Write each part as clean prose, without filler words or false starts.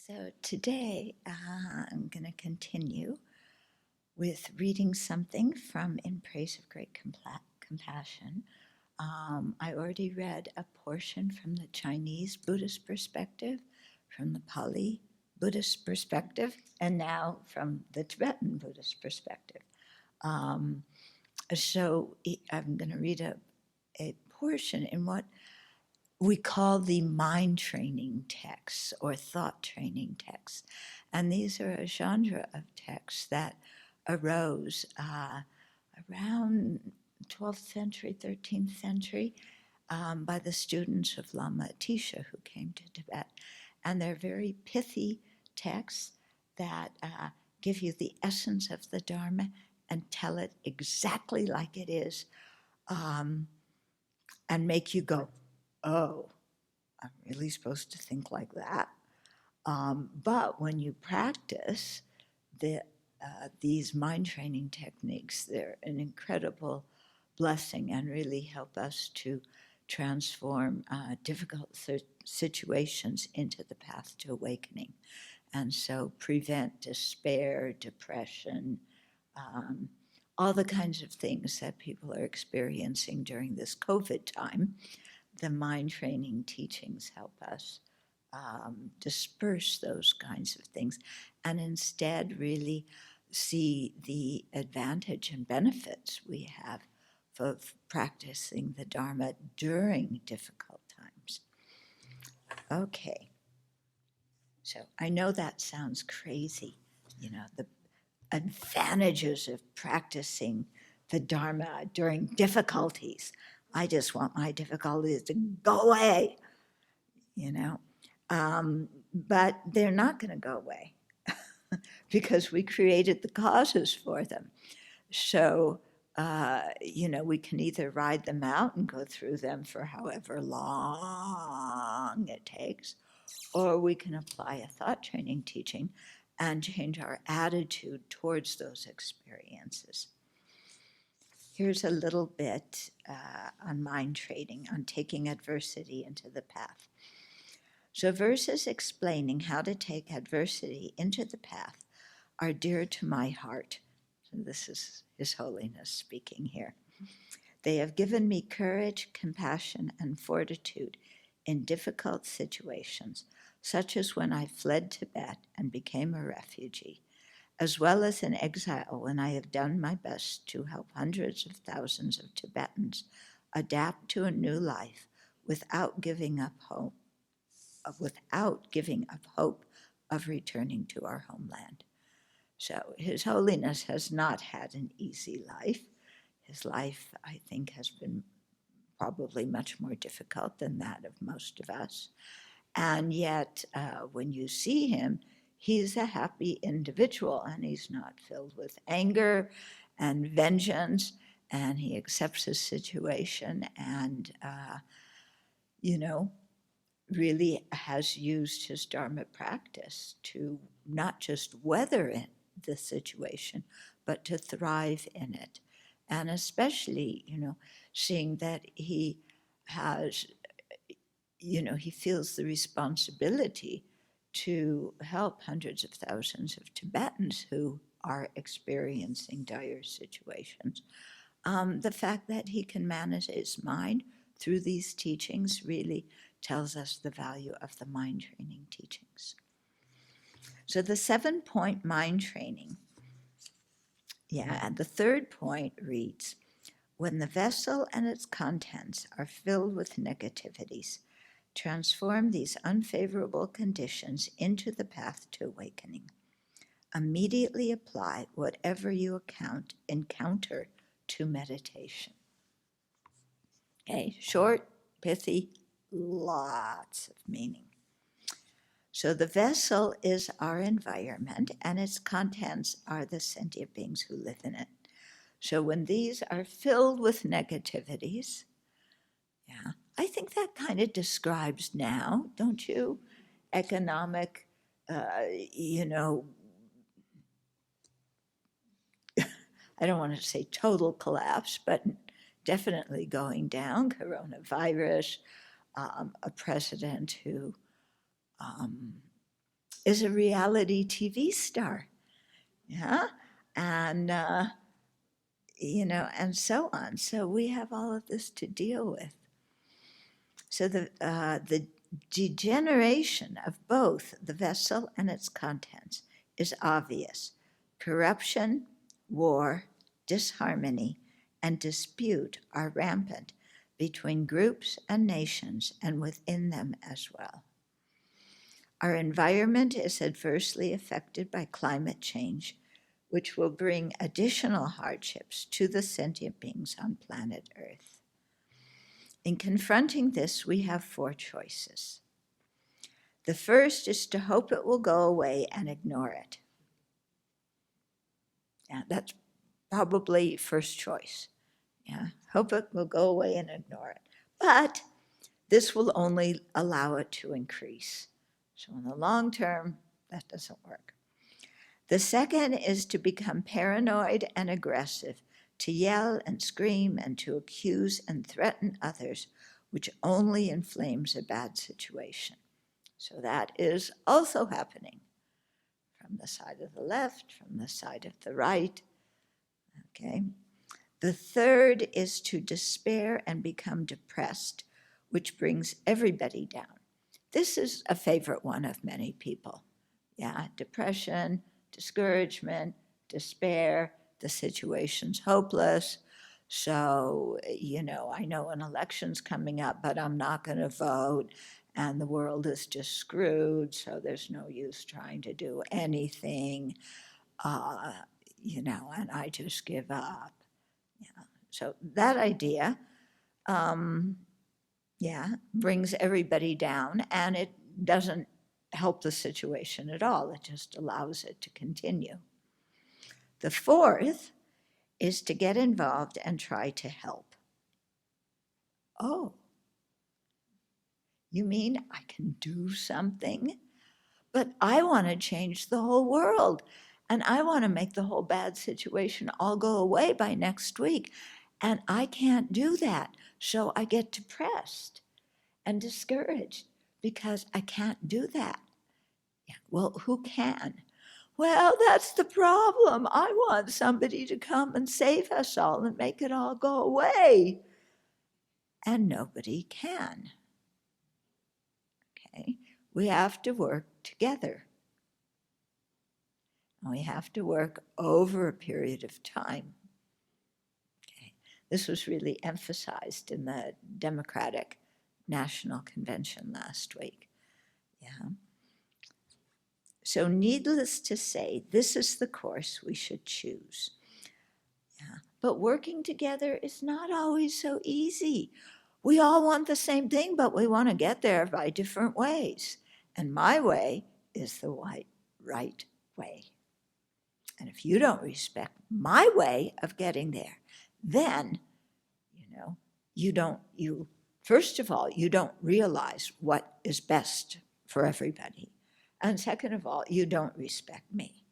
So today I'm going to continue with reading something from In Praise of Great Compassion. I already read a portion from the Chinese Buddhist perspective, from the Pali Buddhist perspective, and now from the Tibetan Buddhist perspective. So I'm going to read a portion in what we call the mind training texts or thought training texts. And these are a genre of texts that arose around 12th century, 13th century by the students of Lama Atisha who came to Tibet. And they're very pithy texts that give you the essence of the Dharma and tell it exactly like it is and make you go, oh, I'm really supposed to think like that. But when you practice these mind training techniques, they're an incredible blessing and really help us to transform difficult situations into the path to awakening. And so prevent despair, depression, all the kinds of things that people are experiencing during this COVID time. The mind training teachings help us disperse those kinds of things and instead really see the advantage and benefits we have of practicing the Dharma during difficult times. Okay, so I know that sounds crazy, the advantages of practicing the Dharma during difficulties. I just want my difficulties to go away, you know. But they're not going to go away because we created the causes for them. So, we can either ride them out and go through them for however long it takes, or we can apply a thought training teaching and change our attitude towards those experiences. Here's a little bit on mind training, on taking adversity into the path. So verses explaining how to take adversity into the path are dear to my heart. So this is His Holiness speaking here. They have given me courage, compassion, and fortitude in difficult situations, such as when I fled Tibet and became a refugee, as well as in exile when I have done my best to help hundreds of thousands of Tibetans adapt to a new life without giving up hope of returning to our homeland. So His Holiness has not had an easy life. His life, I think, has been probably much more difficult than that of most of us. And yet, when you see him, he's a happy individual, and he's not filled with anger and vengeance, and he accepts his situation and, really has used his Dharma practice to not just weather the situation, but to thrive in it. And especially, seeing that he has, he feels the responsibility to help hundreds of thousands of Tibetans who are experiencing dire situations. The fact that he can manage his mind through these teachings really tells us the value of the mind training teachings. So the 7-point mind training, and the third point reads, when the vessel and its contents are filled with negativities, transform these unfavorable conditions into the path to awakening. Immediately apply whatever you encounter to meditation. Okay, short, pithy, lots of meaning. So the vessel is our environment, and its contents are the sentient beings who live in it. So when these are filled with negativities, I think that kind of describes now, don't you? Economic, I don't want to say total collapse, but definitely going down, coronavirus, a president who is a reality TV star. Yeah. And, and so on. So we have all of this to deal with. So the degeneration of both the vessel and its contents is obvious. Corruption, war, disharmony, and dispute are rampant between groups and nations and within them as well. Our environment is adversely affected by climate change, which will bring additional hardships to the sentient beings on planet Earth. In confronting this, we have 4 choices. The first is to hope it will go away and ignore it. Yeah, that's probably first choice. Yeah, hope it will go away and ignore it. But this will only allow it to increase. So in the long term, that doesn't work. The second is to become paranoid and aggressive, to yell and scream and to accuse and threaten others, which only inflames a bad situation. So that is also happening from the side of the left, from the side of the right. Okay. The third is to despair and become depressed, which brings everybody down. This is a favorite one of many people. Yeah, depression, discouragement, despair, the situation's hopeless. So, I know an election's coming up, but I'm not going to vote, and the world is just screwed, so there's no use trying to do anything, and I just give up. Yeah. So that idea, brings everybody down, and it doesn't help the situation at all. It just allows it to continue. The fourth is to get involved and try to help. Oh, you mean I can do something? But I want to change the whole world, and I want to make the whole bad situation all go away by next week, and I can't do that. So I get depressed and discouraged because I can't do that. Yeah, well, who can? Well, that's the problem. I want somebody to come and save us all and make it all go away. And nobody can. Okay? We have to work together. And we have to work over a period of time. Okay? This was really emphasized in the Democratic National Convention last week. Yeah. So needless to say, this is the course we should choose. Yeah. But working together is not always so easy. We all want the same thing, but we want to get there by different ways. And my way is the right way. And if you don't respect my way of getting there, then, first of all, you don't realize what is best for everybody. And second of all, you don't respect me.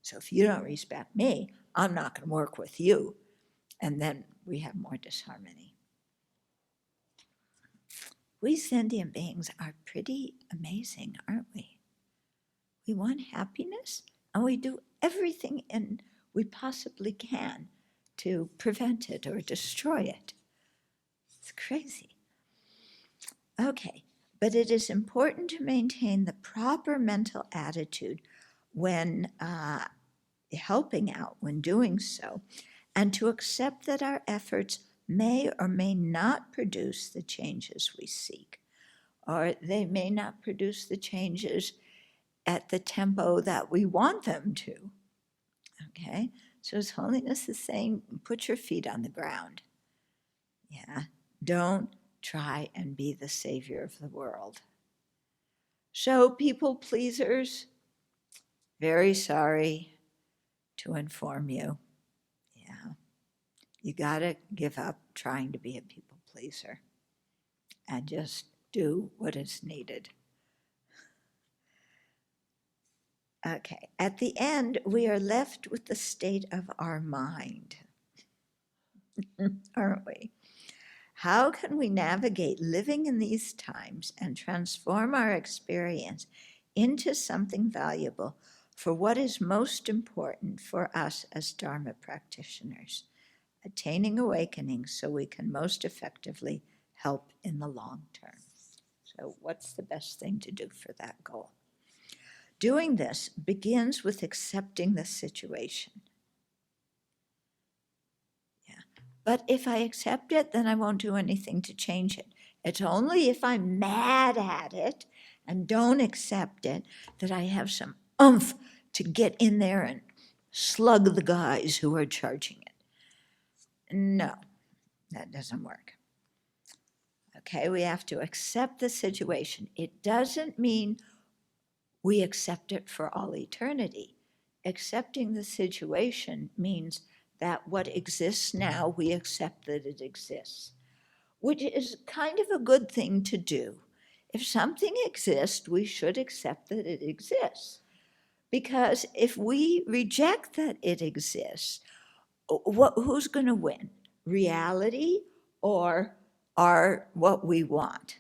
So if you don't respect me, I'm not going to work with you. And then we have more disharmony. We sentient beings are pretty amazing, aren't we? We want happiness, and we do everything we possibly can to prevent it or destroy it. It's crazy. Okay, but it is important to maintain the proper mental attitude when helping out, when doing so, and to accept that our efforts may or may not produce the changes we seek, or they may not produce the changes at the tempo that we want them to. Okay, so His Holiness is saying, put your feet on the ground. Yeah, don't try and be the savior of the world. So people pleasers, very sorry to inform you. Yeah, you gotta give up trying to be a people pleaser and just do what is needed. Okay, at the end, we are left with the state of our mind, aren't we? How can we navigate living in these times and transform our experience into something valuable for what is most important for us as Dharma practitioners, attaining awakening so we can most effectively help in the long term? So what's the best thing to do for that goal? Doing this begins with accepting the situation. But if I accept it, then I won't do anything to change it. It's only if I'm mad at it and don't accept it that I have some oomph to get in there and slug the guys who are charging it. No, that doesn't work. Okay, we have to accept the situation. It doesn't mean we accept it for all eternity. Accepting the situation means that what exists now, we accept that it exists, which is kind of a good thing to do. If something exists, we should accept that it exists. Because if we reject that it exists, who's going to win? Reality or what we want?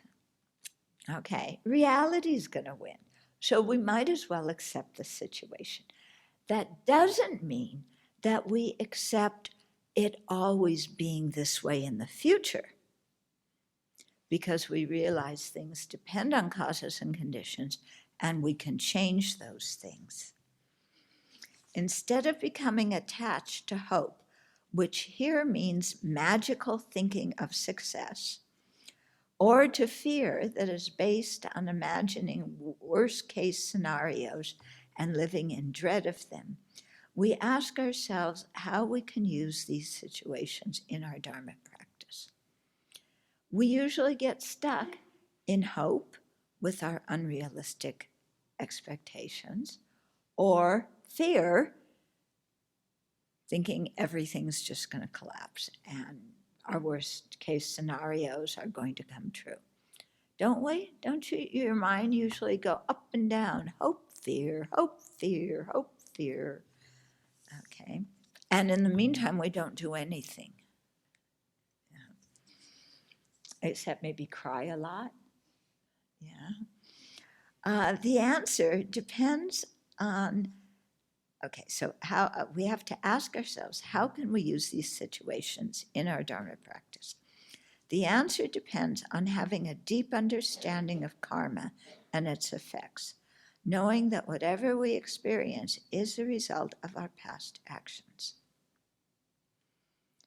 Okay, reality is going to win. So we might as well accept the situation. That doesn't mean that we accept it always being this way in the future, because we realize things depend on causes and conditions, and we can change those things. Instead of becoming attached to hope, which here means magical thinking of success, or to fear that is based on imagining worst-case scenarios and living in dread of them, we ask ourselves how we can use these situations in our Dharma practice. We usually get stuck in hope with our unrealistic expectations, or fear, thinking everything's just going to collapse and our worst case scenarios are going to come true. Don't we? Don't you, your mind usually go up and down, hope, fear, hope, fear, hope, fear. Okay. And in the meantime, we don't do anything. Yeah. Except maybe cry a lot. Yeah. The answer depends on, okay, so how we have to ask ourselves, how can we use these situations in our Dharma practice? The answer depends on having a deep understanding of karma and its effects, knowing that whatever we experience is the result of our past actions.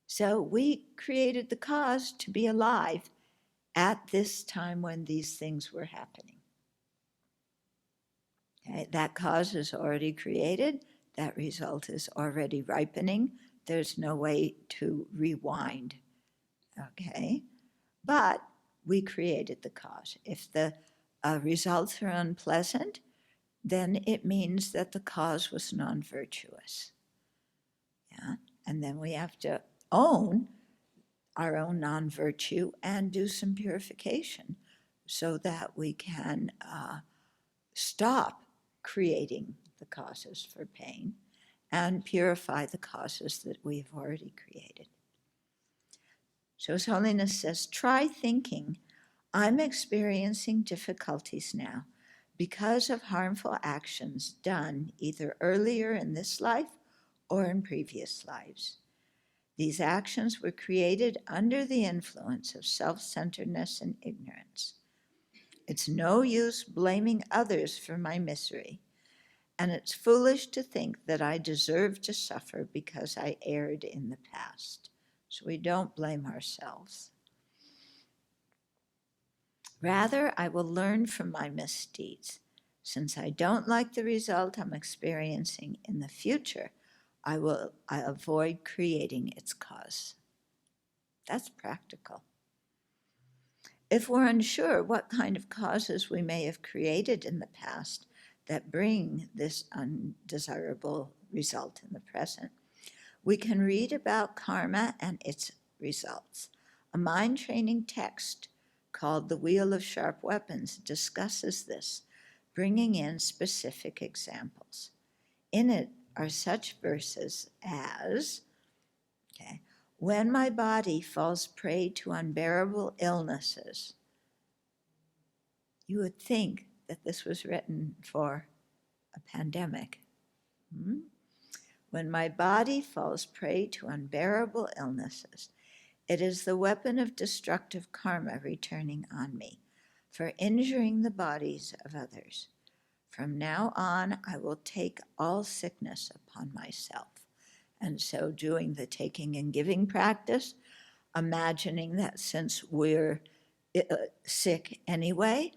So we created the cause to be alive at this time when these things were happening. Okay, that cause is already created. That result is already ripening. There's no way to rewind. Okay, but we created the cause. If the results are unpleasant, then it means that the cause was non-virtuous. Yeah, and then we have to own our own non-virtue and do some purification so that we can stop creating the causes for pain and purify the causes that we've already created. So His Holiness says, try thinking, I'm experiencing difficulties now because of harmful actions done either earlier in this life or in previous lives. These actions were created under the influence of self-centeredness and ignorance. It's no use blaming others for my misery, and it's foolish to think that I deserve to suffer because I erred in the past. So we don't blame ourselves. Rather, I will learn from my misdeeds. Since I don't like the result I'm experiencing in the future, I avoid creating its cause. That's practical. If we're unsure what kind of causes we may have created in the past that bring this undesirable result in the present, we can read about karma and its results. A mind training text called The Wheel of Sharp Weapons discusses this, bringing in specific examples. In it are such verses as, okay, when my body falls prey to unbearable illnesses, you would think that this was written for a pandemic. When my body falls prey to unbearable illnesses, it is the weapon of destructive karma returning on me for injuring the bodies of others. From now on, I will take all sickness upon myself. And so doing the taking and giving practice, imagining that since we're sick anyway,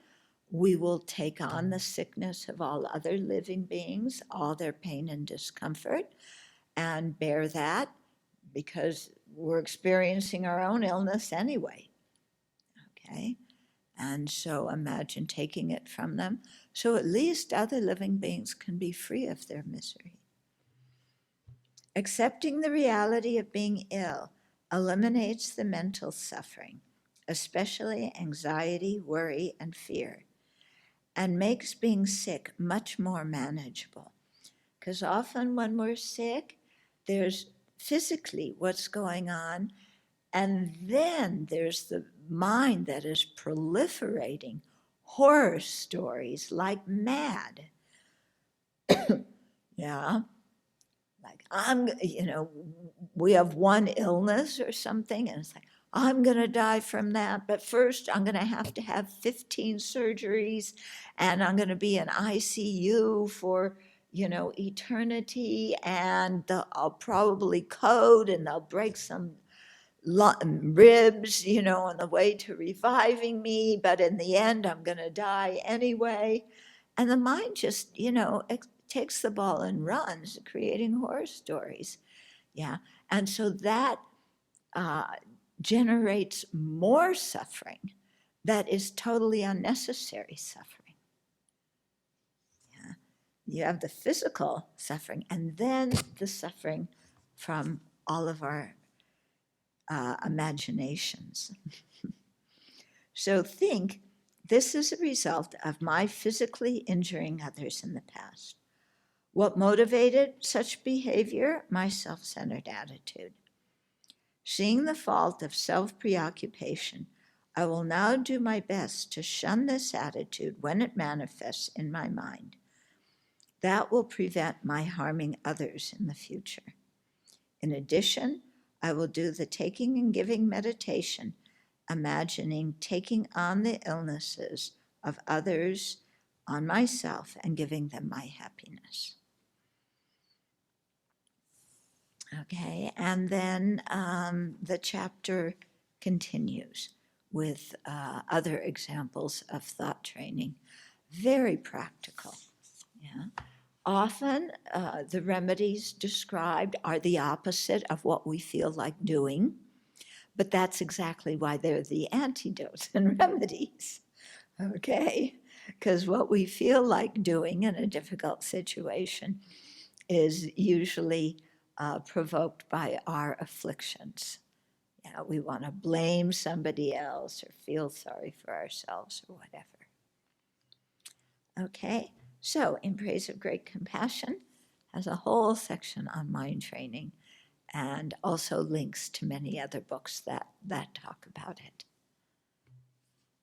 we will take on the sickness of all other living beings, all their pain and discomfort, and bear that because we're experiencing our own illness anyway. Okay? And so imagine taking it from them, so at least other living beings can be free of their misery. Accepting the reality of being ill eliminates the mental suffering, especially anxiety, worry, and fear, and makes being sick much more manageable. Because often when we're sick, there's physically what's going on, and then there's the mind that is proliferating horror stories like mad. Yeah. Like, we have one illness or something, and it's like, I'm going to die from that, but first I'm going to have 15 surgeries, and I'm going to be in ICU for, eternity, and I'll probably code, and they'll break some ribs, on the way to reviving me, but in the end, I'm going to die anyway. And the mind just, takes the ball and runs, creating horror stories. Yeah. And so that generates more suffering that is totally unnecessary suffering. Yeah. You have the physical suffering and then the suffering from all of our imaginations. So think, this is a result of my physically injuring others in the past. What motivated such behavior? My self-centered attitude. Seeing the fault of self-preoccupation, I will now do my best to shun this attitude when it manifests in my mind. That will prevent my harming others in the future. In addition, I will do the taking and giving meditation, imagining taking on the illnesses of others on myself and giving them my happiness. Okay, and then the chapter continues with other examples of thought training, very practical. Yeah. Often the remedies described are the opposite of what we feel like doing, but that's exactly why they're the antidotes and remedies, okay? Because what we feel like doing in a difficult situation is usually provoked by our afflictions. Yeah, we want to blame somebody else or feel sorry for ourselves or whatever. Okay, so In Praise of Great Compassion has a whole section on mind training and also links to many other books that talk about it.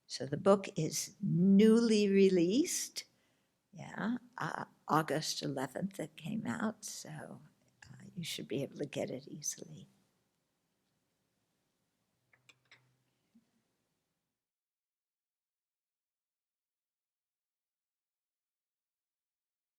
So the book is newly released, August 11th it came out, so you should be able to get it easily.